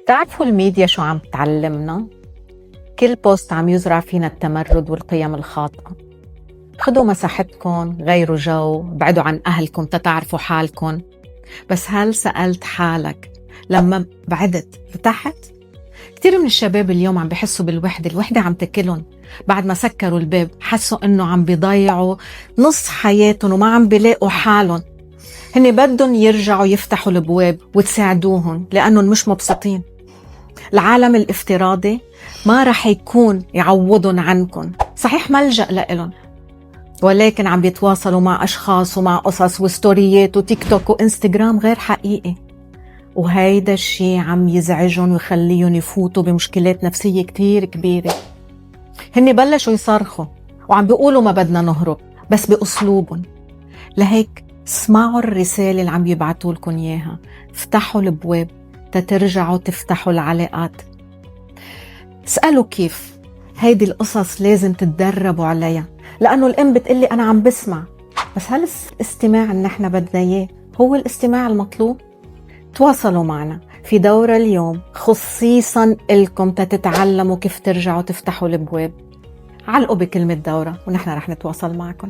بتعرفوا الميديا شو عم تعلمنا؟ كل بوست عم يزرع فينا التمرد والقيم الخاطئة. خدوا مساحتكن، غيروا جو، بعدوا عن أهلكم تتعرفوا حالكن. بس هل سألت حالك لما بعدت ارتحت؟ كتير من الشباب اليوم عم بحسوا بالوحدة، الوحدة عم تاكلن. بعد ما سكروا الباب حسوا انه عم بيضيعوا نص حياتهم وما عم بيلاقوا حالهم. هن بدهم يرجعوا يفتحوا البواب وتساعدوهم لأنهم مش مبسوطين. العالم الافتراضي ما رح يكون يعوضن عنكن، صحيح ملجأ لإلن، ولكن عم بيتواصلوا مع أشخاص ومع قصص وستوريات وتيك توك وإنستغرام غير حقيقي، وهيدا الشي عم يزعجن ويخليهم يفوتوا بمشكلات نفسية كتير كبيرة. هن بلشوا يصرخوا وعم بيقولوا ما بدنا نهرب، بس بأسلوبهم. لهيك اسمعوا الرسالة اللي عم يبعتوا لكم إياها، افتحوا البواب تترجعوا تفتحوا العلاقات. اسألوا كيف. هيدي القصص لازم تتدربوا عليها، لأنه الأم بتقلي أنا عم بسمع، بس هل الاستماع اللي نحن بدنا إياه هو الاستماع المطلوب؟ تواصلوا معنا في دورة اليوم خصيصا لكم تتعلموا كيف ترجعوا تفتحوا البواب. علقوا بكلمة دورة ونحن رح نتواصل معكم.